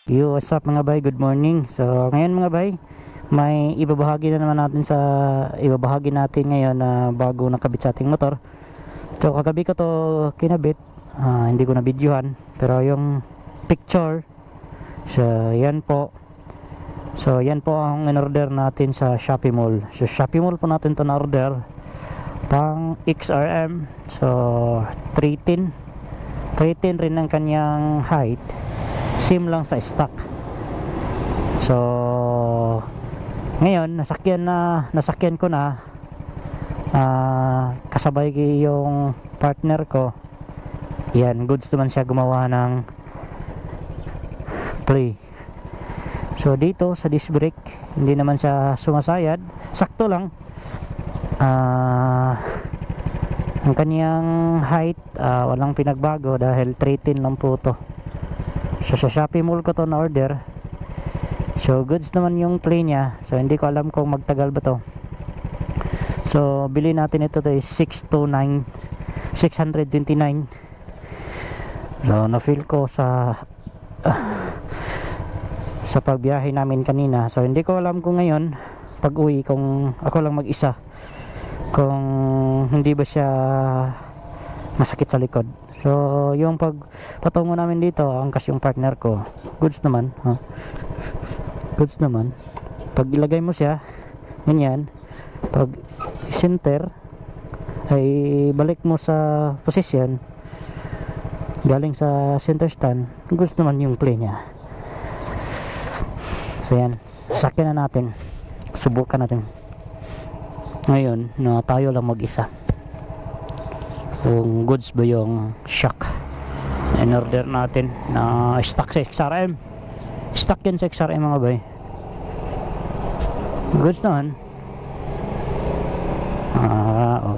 Yo, what's up mga bay? Good morning. So, ngayon mga bay, may ibabahagi na naman natin ngayon na bago nakabit sa ating motor. So, kagabi ko to kinabit. Hindi ko na videohan, pero yung picture, so yan po. So, yan po ang in-order natin sa Shopee Mall. So, Shopee Mall po natin to na-order pang XRM. So, 310 rin ang kanyang height. Same lang sa stock. So ngayon nasakyan ko na, kasabay yung partner ko. Yan, goods naman siya gumawa ng play. So dito sa disc brake hindi naman siya sumasayad, sakto lang. Ang kaniyang height walang pinagbago dahil 310 lang po to. So sa Shopee Mall ko to na order. So goods naman yung play niya. So hindi ko alam kung magtagal ba to. So bili natin ito is 629. So na feel ko sa pagbiyahe namin kanina. So hindi ko alam kung ngayon pag uwi kung ako lang mag-isa, kung hindi ba siya masakit sa likod. So yung patungo namin dito, angkas yung partner ko, goods naman, goods naman. Pag ilagay mo siya ganyan, pag center ay balik mo sa position galing sa center stand, goods naman yung play niya. So yan, sakyan na natin, subukan natin ngayon na tayo lang mag-isa kung goods ba yung shock in order natin na stock sa XRM. Stock yan sa XRM mga bay, goods naman.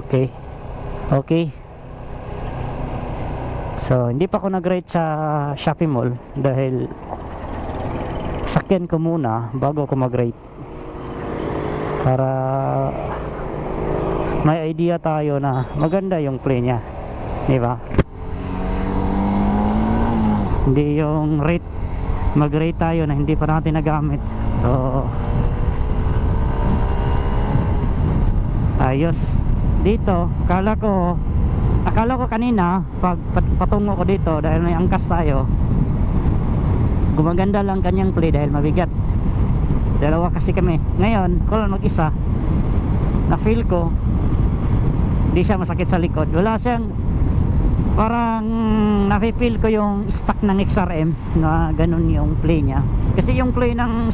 Okay. So hindi pa ako nag-rate sa Shopee Mall dahil sakyan ko muna bago ako mag-rate para may idea tayo na maganda yung play niya, di ba? Hindi yung rate, mag-rate tayo na hindi pa natin nagamit. So ayos dito. Akala ko kanina pag patungo ko dito dahil may angkas tayo, gumaganda lang kanyang play dahil mabigat. Dalawa kasi kami. Ngayon ko lang mag-isa, na feel ko hindi siya masakit sa likod. Wala siyang, parang nafe-feel ko yung stock ng XRM na ganun yung play niya. Kasi yung play ng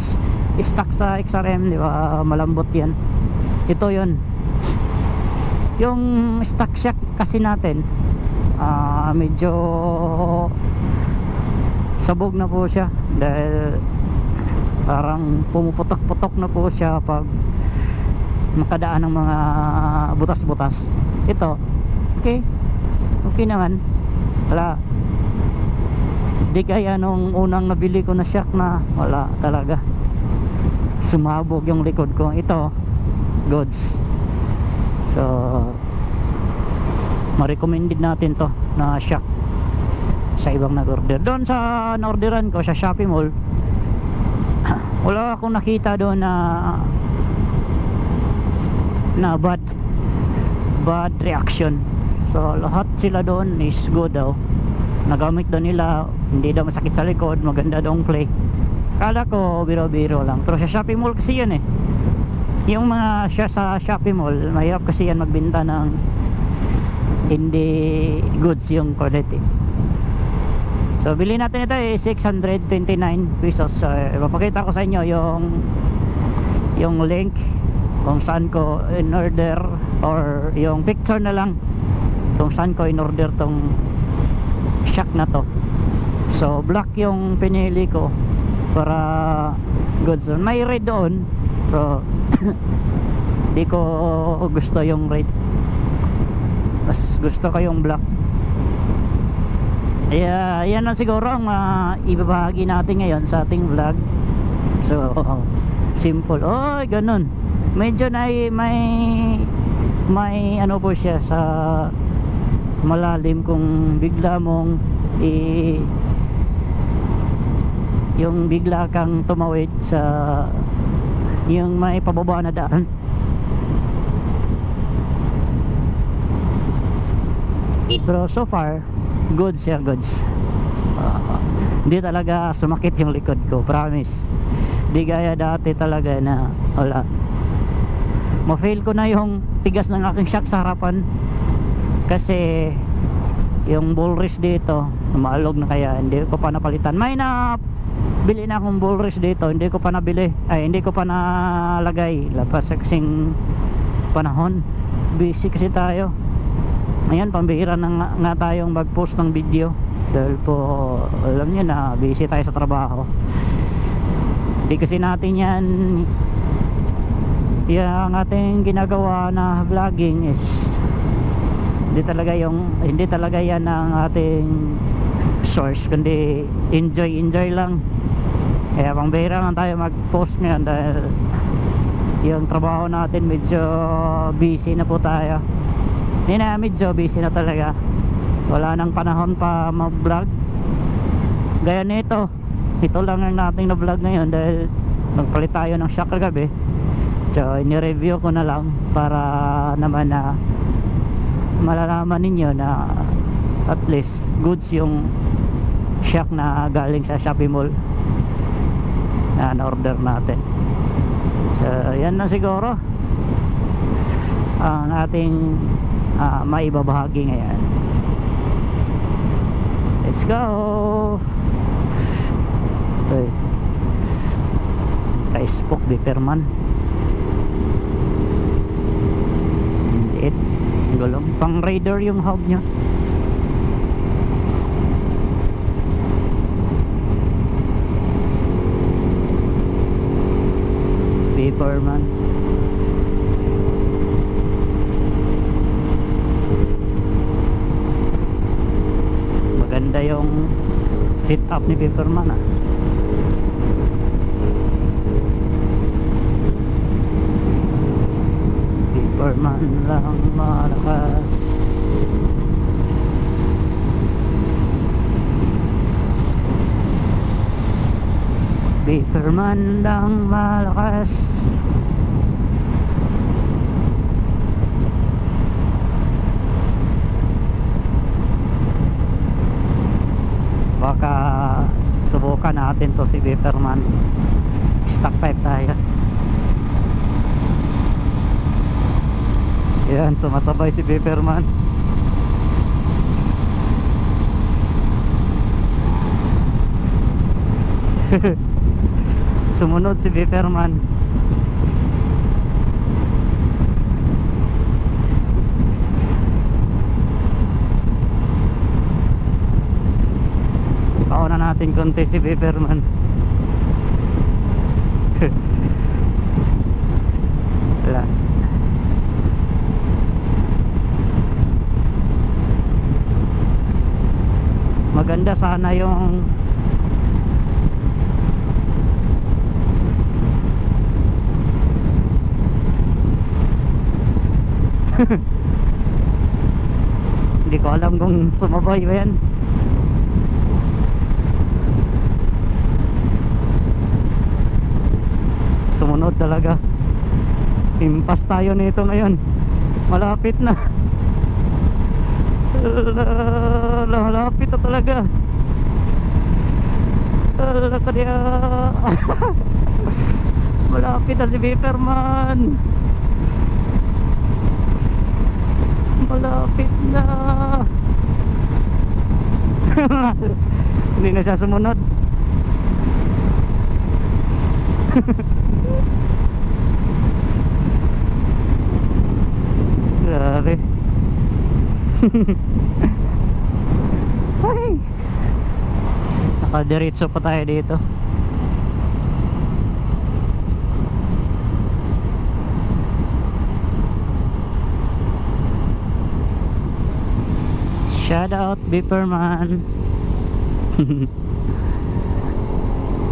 stock sa XRM, di ba, malambot yan. Ito yun. Yung stock shock kasi natin, medyo sabog na po siya dahil parang pumuputok-putok na po siya pag makadaan ng mga butas-butas. Ito okay naman, wala, di kaya nung unang nabili ko na shock na wala talaga, sumabog yung likod ko. Ito goods. So ma-recommended natin to na shock sa ibang nag-order. Doon sa na-orderan ko sa Shopee Mall, wala akong nakita doon na bad reaction. So lahat sila doon is good daw, nagamit daw nila, hindi daw masakit sa likod, maganda daw ang play. Kala ko biro-biro lang, pero sa Shopee Mall kasi yan yung mga sa Shopee Mall, mahirap kasi yan magbenta ng hindi goods yung quality. So bili natin ito 629 pesos. So ipapakita ko sa inyo yung link kung saan ko in order, or yung picture na lang kung saan ko in order tong shock na to. So black yung pinili ko para goods. May red doon, pero di ko gusto yung red, mas gusto ko yung black. Yan lang siguro ang ibabahagi natin ngayon sa ating vlog. So simple, ganun. Medyo na may ano po siya sa malalim kung bigla mong yung bigla kang tumawid sa yung may pababa na daan. Pero so far goods siya, goods. Hindi talaga sumakit yung likod ko, promise. Di gaya dati talaga na wala. Ma-fail ko na yung tigas ng aking shock sa harapan kasi yung ball rest dito maalog na, kaya hindi ko pa napalitan. May na bili na akong ball rest dito, hindi ko pa nabili, ay hindi ko pa nalagay lapas kasing panahon, busy kasi tayo. Ayan, pambihira na nga tayong mag post ng video dahil po alam nyo na busy tayo sa trabaho. Hindi kasi natin yan, yung ating ginagawa na vlogging is hindi talaga yan ang ating source, kundi enjoy lang. Kaya pambihira lang tayo mag post ngayon dahil yung trabaho natin medyo busy na po tayo. Hindi na, medyo busy na talaga, wala nang panahon pa mag vlog gaya nito. Ito lang ang nating na vlog ngayon dahil nagpalit tayo ng shock kagabi, so ini-review ko na lang para naman na malalaman ninyo na at least goods yung shock na galing sa Shopee Mall na order natin. So yan na siguro ang ating maibabahagi ngayon. Let's go. Okay. Ka-spoke Beeperman. Liit. Gulong. Pang raider yung hub nya. Beeperman. Maganda yung sit up ni Beeperman ah. Beeperman lang malakas. Beeperman lang malakas. Baka subukan natin to si Beeperman. Stock pipe tayo. Yan, sumasabay si Beeperman. Sumunod si Beeperman. Pauna natin konti si Beeperman. Wala. Maganda sana yung hindi ko alam kung sumabay ba yan. Sumunod talaga. Impas tayo nito ngayon. Malapit na. Malapit na talaga. Malapit na si Beeperman. Malapit na. Hindi na siya sumunod. Grabe. Ay, nakadiretso pa tayo dito. Shout out Beeperman.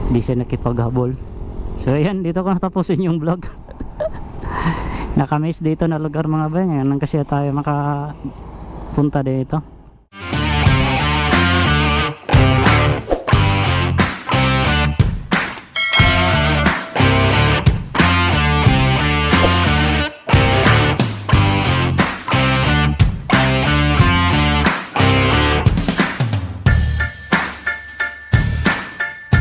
Hindi siya nakipaghabol. So ayan, dito ko natapusin yung vlog. Nakamiss dito na lugar mga ba. Ngayon lang kasi tayo makapunta dito.